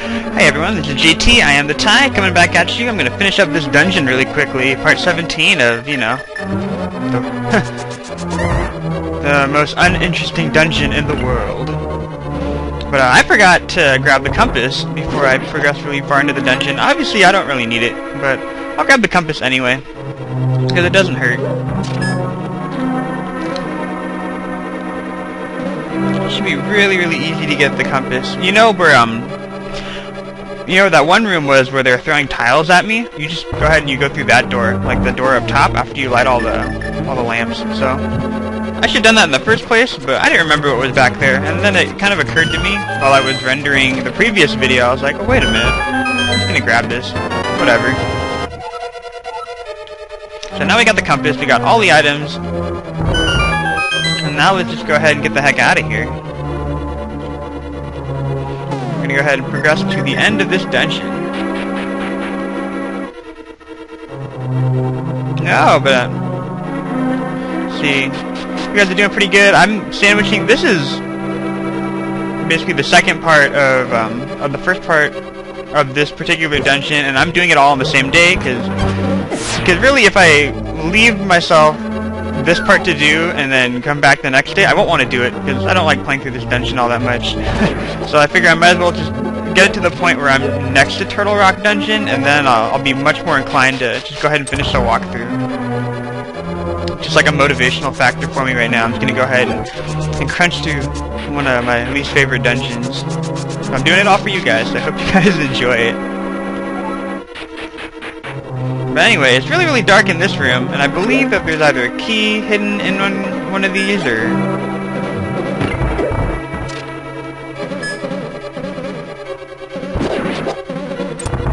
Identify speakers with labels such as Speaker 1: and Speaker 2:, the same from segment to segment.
Speaker 1: Hey everyone, this is GT, Iamthetie, coming back at you. I'm gonna finish up this dungeon really quickly, part 17 of, you know, the most uninteresting dungeon in the world. But I forgot to grab the compass before I progressed really far into the dungeon. Obviously I don't really need it, but I'll grab the compass anyway, because it doesn't hurt. It should be really easy to get the compass. You know where, you know where that one room was where they were throwing tiles at me? You just go ahead and you go through that door, like the door up top, after you light all the lamps. So I should have done that in the first place, but I didn't remember what was back there. And then it kind of occurred to me while I was rendering the previous video. I was like, oh wait a minute, I'm just gonna grab this. Whatever. So now we got the compass, we got all the items, and now let's just go ahead and get the heck out of here. We're gonna go ahead and progress to the end of this dungeon. No, but let's see, you guys are doing pretty good. I'm sandwiching. This is basically the second part of the first part of this particular dungeon, and I'm doing it all on the same day because really, if I leave myself this part to do and then come back the next day, I won't want to do it because I don't like playing through this dungeon all that much. So I figure I might as well just get it to the point where I'm next to Turtle Rock Dungeon, and then I'll be much more inclined to just go ahead and finish the walkthrough. Just like a motivational factor for me right now. I'm just going to go ahead and crunch through one of my least favorite dungeons. I'm doing it all for you guys, so I hope you guys enjoy it. But anyway, it's really dark in this room, and I believe that there's either a key hidden in one of these, or...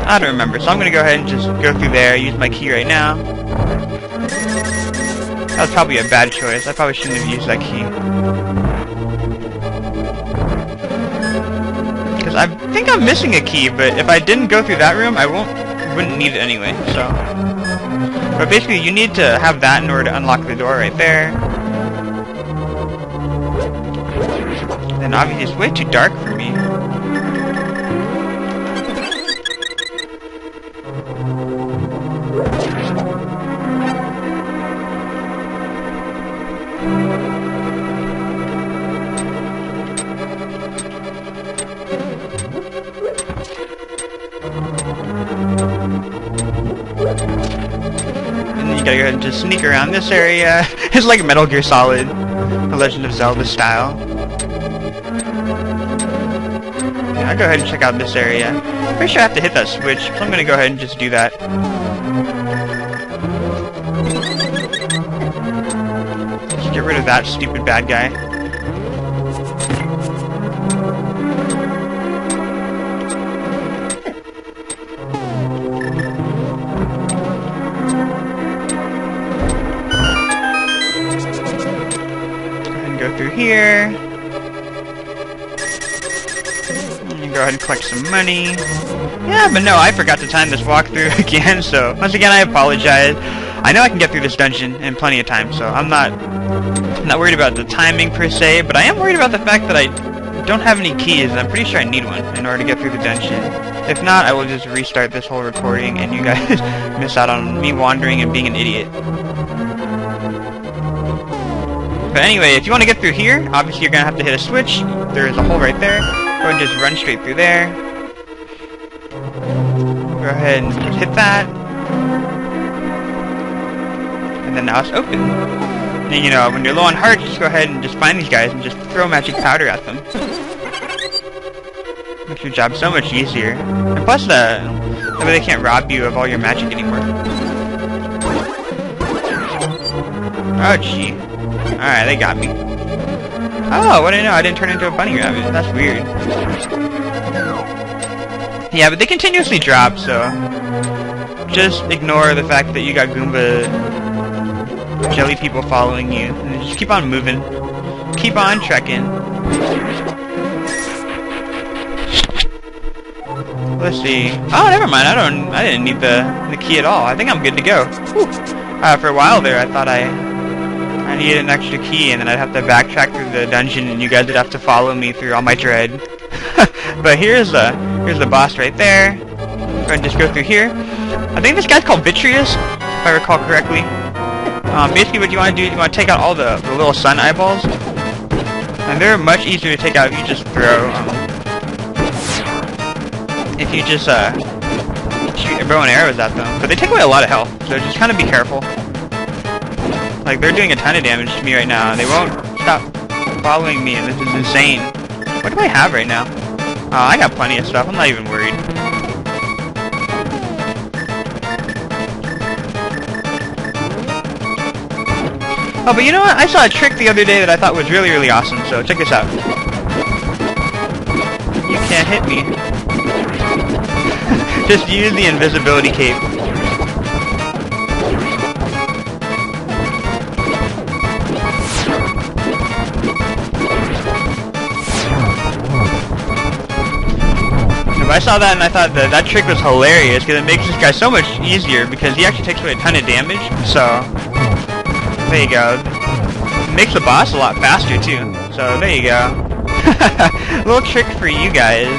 Speaker 1: I don't remember, so I'm going to go ahead and just go through there, use my key right now. That was probably a bad choice. I probably shouldn't have used that key. Because I think I'm missing a key, but if I didn't go through that room, I wouldn't need it anyway, so... But basically, you need to have that in order to unlock the door right there. And obviously, it's way too dark for me. Gotta go ahead and just sneak around this area. It's like Metal Gear Solid, The Legend of Zelda style. Yeah, I'll go ahead and check out this area. Pretty sure I have to hit that switch, so I'm gonna go ahead and just do that. Just get rid of that stupid bad guy. Through here. Go ahead and collect some money. Yeah, but no, I forgot to time this walkthrough again, so once again I apologize. I know I can get through this dungeon in plenty of time, so I'm not worried about the timing per se, but I am worried about the fact that I don't have any keys, and I'm pretty sure I need one in order to get through the dungeon. If not, I will just restart this whole recording, and you guys miss out on me wandering and being an idiot. But anyway, if you want to get through here, obviously you're going to have to hit a switch. There is a hole right there. Go ahead and just run straight through there. Go ahead and just hit that. And then now it's open. And you know, when you're low on hearts, just go ahead and just find these guys and just throw magic powder at them. Makes your job so much easier. And plus, that way they can't rob you of all your magic anymore. Oh, gee. Alright, they got me. Oh, what did I know? I didn't turn into a bunny rabbit. That's weird. Yeah, but they continuously drop, so... just ignore the fact that you got Goomba jelly people following you. And just keep on moving. Keep on trekking. Let's see. Oh, never mind. I didn't need the key at all. I think I'm good to go. For a while there, I thought I needed an extra key, and then I'd have to backtrack through the dungeon, and you guys would have to follow me through all my dread. But here's the boss right there. Go ahead and just go through here. I think this guy's called Vitreous, if I recall correctly. Basically what you want to do is you want to take out all the little sun eyeballs. And they're much easier to take out if you just throw, if you just shoot your bow and arrows at them. But they take away a lot of health, so just kind of be careful. Like, they're doing a ton of damage to me right now, and they won't stop following me, and this is insane. What do I have right now? I got plenty of stuff, I'm not even worried. Oh, but you know what? I saw a trick the other day that I thought was really, really awesome, so check this out. You can't hit me. Just use the invisibility cape. I saw that and I thought that trick was hilarious because it makes this guy so much easier because he actually takes away a ton of damage. So there you go. It makes the boss a lot faster too. So there you go. Little trick for you guys.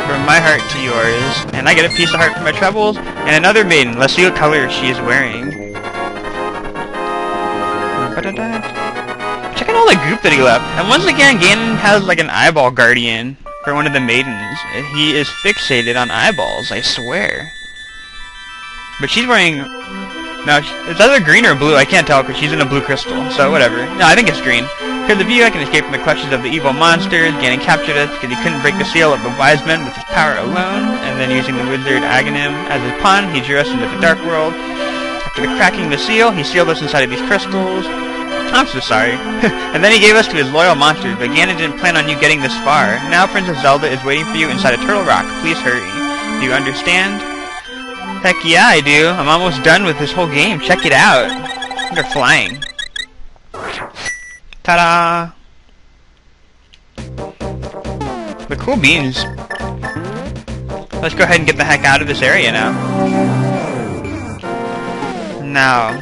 Speaker 1: From my heart to yours. And I get a piece of heart for my trebles. And another maiden. Let's see what color she is wearing. Check out all the goop that he left. And once again, Ganon has like an eyeball guardian for one of the maidens. He is fixated on eyeballs, I swear. But she's wearing... No, it's either green or blue, I can't tell because she's in a blue crystal, so whatever. No, I think it's green. Because the view I can escape from the clutches of the evil monsters. Ganon captured us because he couldn't break the seal of the wise men with his power alone. And then using the wizard Aganim as his pawn, he drew us into the dark world. After cracking the seal, he sealed us inside of these crystals. I'm so sorry. And then he gave us to his loyal monsters, but Ganon didn't plan on you getting this far. Now Princess Zelda is waiting for you inside a turtle rock. Please hurry. Do you understand? Heck yeah, I do. I'm almost done with this whole game. Check it out. They're flying. Ta-da! The cool beans. Let's go ahead and get the heck out of this area now. Now,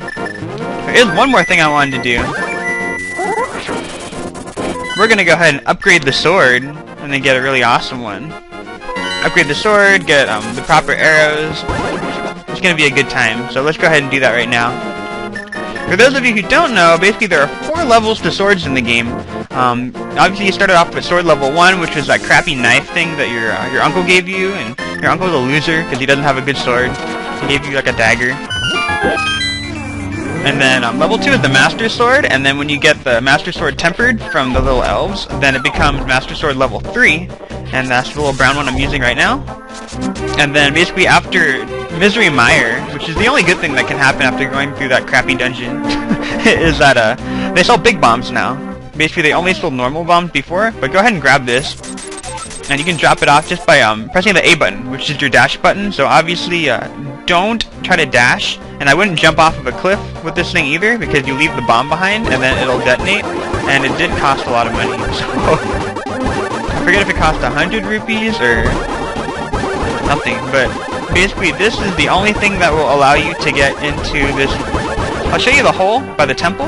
Speaker 1: there is one more thing I wanted to do. We're gonna go ahead and upgrade the sword, and then get a really awesome one. Upgrade the sword, get the proper arrows. It's gonna be a good time, so let's go ahead and do that right now. For those of you who don't know, basically there are 4 levels to swords in the game. Obviously you started off with sword level 1, which was that crappy knife thing that your uncle gave you, and your uncle's a loser because he doesn't have a good sword. He gave you like a dagger. And then level 2 is the Master Sword, and then when you get the Master Sword tempered from the little elves, then it becomes Master Sword level 3, and that's the little brown one I'm using right now. And then basically after Misery Mire, which is the only good thing that can happen after going through that crappy dungeon, is that they sell big bombs now. Basically they only sold normal bombs before, but go ahead and grab this, and you can drop it off just by pressing the A button, which is your dash button. So obviously don't try to dash, and I wouldn't jump off of a cliff with this thing either, because you leave the bomb behind and then it'll detonate, and it did cost a lot of money. So I forget if it cost 100 rupees or something, but basically this is the only thing that will allow you to get into this. I'll show you the hole by the temple,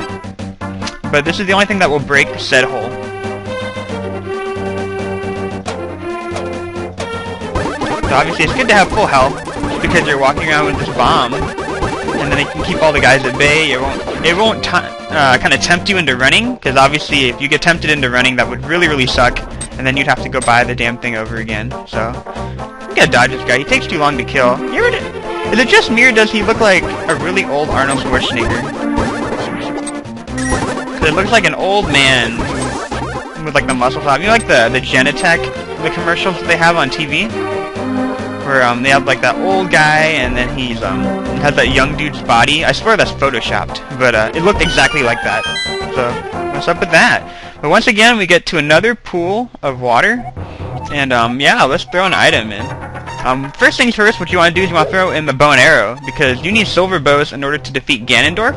Speaker 1: but this is the only thing that will break said hole. So obviously it's good to have full health, because you're walking around with this bomb, and then it can keep all the guys at bay. It won't kind of tempt you into running, because obviously if you get tempted into running, that would really, really suck, and then you'd have to go buy the damn thing over again. So you gotta dodge this guy. He takes too long to kill. Is it just me, or does he look like a really old Arnold Schwarzenegger? Because it looks like an old man with like the muscle top. You know, like the Genentech, the commercials that they have on TV? Where they have like that old guy, and then he's has that young dude's body. I swear that's photoshopped, but it looked exactly like that. So what's up with that? But once again, we get to another pool of water, and yeah, let's throw an item in. First things first, what you want to do is you want to throw in the bow and arrow, because you need silver bows in order to defeat Ganondorf.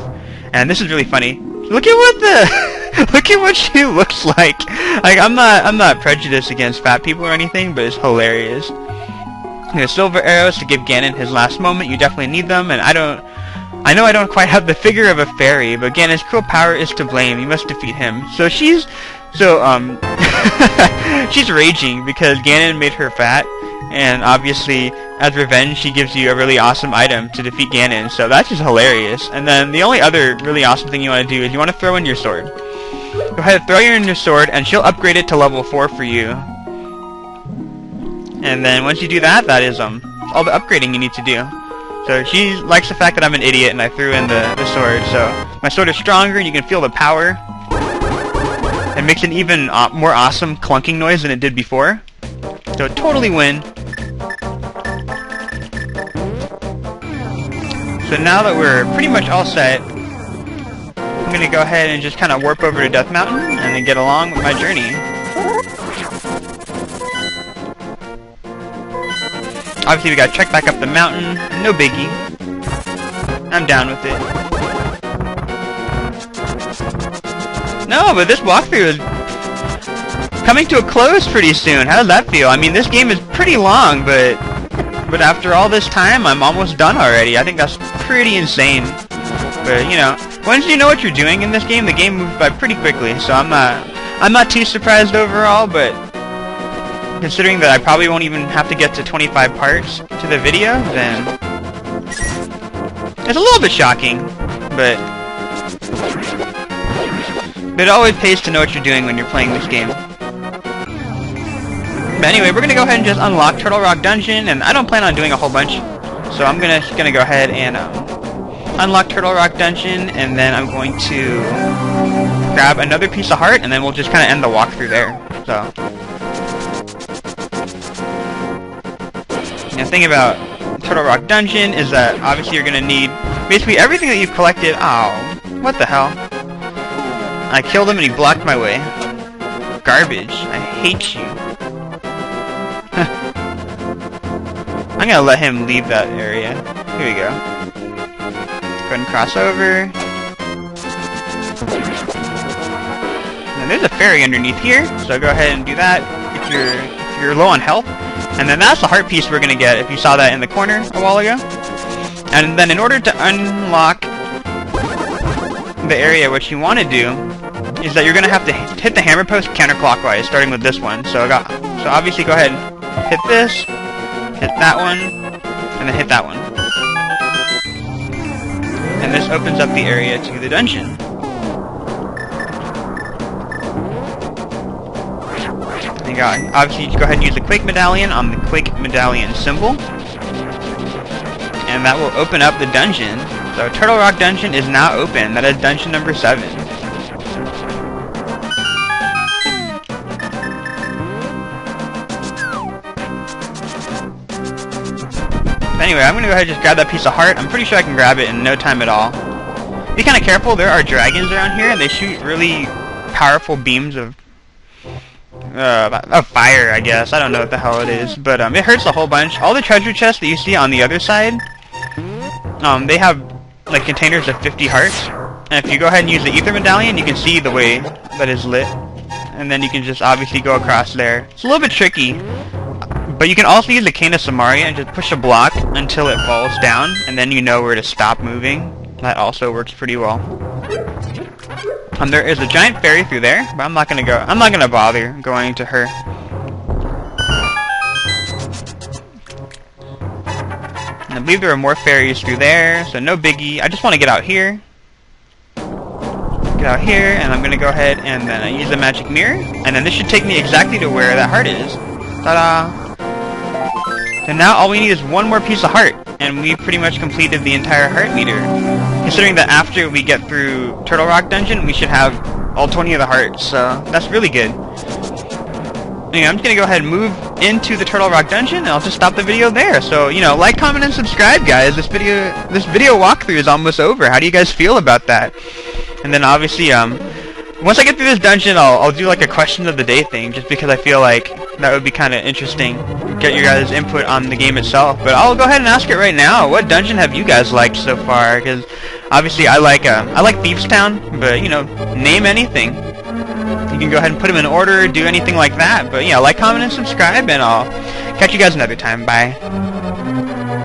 Speaker 1: And this is really funny. Look at what the look at what she looks like. Like I'm not prejudiced against fat people or anything, but it's hilarious. The silver arrows to give Ganon his last moment. You definitely need them, and I know I don't quite have the figure of a fairy, but Ganon's cruel power is to blame. You must defeat him. So she's So, she's raging because Ganon made her fat, and obviously, as revenge, she gives you a really awesome item to defeat Ganon, so that's just hilarious. And then the only other really awesome thing you want to do is you want to throw in your sword. Go ahead, throw in your sword, and she'll upgrade it to level 4 for you. And then once you do that, that is all the upgrading you need to do. So she likes the fact that I'm an idiot and I threw in the sword, so my sword is stronger and you can feel the power. It makes an even more awesome clunking noise than it did before. So totally win. So now that we're pretty much all set, I'm going to go ahead and just kind of warp over to Death Mountain and then get along with my journey. Obviously we got to trek back up the mountain, no biggie. I'm down with it. No, but this walkthrough is coming to a close pretty soon. How does that feel? I mean, this game is pretty long, but after all this time, I'm almost done already. I think that's pretty insane. But, you know, once you know what you're doing in this game, the game moves by pretty quickly, so I'm not too surprised overall, but considering that I probably won't even have to get to 25 parts to the video, then it's a little bit shocking, but it always pays to know what you're doing when you're playing this game. But anyway, we're gonna go ahead and just unlock Turtle Rock Dungeon, and I don't plan on doing a whole bunch, so I'm gonna go ahead and unlock Turtle Rock Dungeon, and then I'm going to grab another piece of heart, and then we'll just kind of end the walkthrough there. So, the thing about Turtle Rock Dungeon is that obviously you're gonna need basically everything that you've collected. Oh, what the hell? I killed him and he blocked my way. Garbage. I hate you. I'm gonna let him leave that area. Here we go. Go ahead and cross over. And there's a fairy underneath here, so go ahead and do that if you're low on health. And then that's the heart piece we're gonna get, if you saw that in the corner a while ago. And then in order to unlock the area, what you want to do is that you're gonna have to hit the hammer post counterclockwise, starting with this one. So obviously go ahead and hit this, hit that one, and then hit that one. And this opens up the area to the dungeon. Obviously, you go ahead and use the Quake Medallion on the Quake Medallion symbol, and that will open up the dungeon. So Turtle Rock Dungeon is now open. That is dungeon number 7. Anyway, I'm gonna go ahead and just grab that piece of heart. I'm pretty sure I can grab it in no time at all. Be kind of careful. There are dragons around here, and they shoot really powerful beams of fire, I guess. I don't know what the hell it is, but it hurts a whole bunch. All the treasure chests that you see on the other side, they have like containers of 50 hearts, and if you go ahead and use the ether medallion, you can see the way that is lit, and then you can just obviously go across there. It's a little bit tricky, but you can also use the cane of Samaria and just push a block until it falls down, and then you know where to stop moving. That also works pretty well. There is a giant fairy through there, but I'm not gonna bother going to her. And I believe there are more fairies through there, so no biggie. I just want to get out here. Get out here, and I'm gonna go ahead and then I use the magic mirror, and then this should take me exactly to where that heart is. Ta-da! So now all we need is one more piece of heart, and we pretty much completed the entire heart meter. Considering that after we get through Turtle Rock Dungeon, we should have all 20 of the hearts, so that's really good. Anyway, I'm just gonna go ahead and move into the Turtle Rock Dungeon, and I'll just stop the video there. So, you know, like, comment, and subscribe, guys. This video walkthrough is almost over. How do you guys feel about that? And then obviously, once I get through this dungeon, I'll do like a question of the day thing, just because I feel like that would be kind of interesting. Get your guys' input on the game itself. But I'll go ahead and ask it right now. What dungeon have you guys liked so far? Because obviously I like Thieves Town, but you know, name anything. You can go ahead and put them in order, do anything like that. But yeah, like, comment, and subscribe, and I'll catch you guys another time. Bye.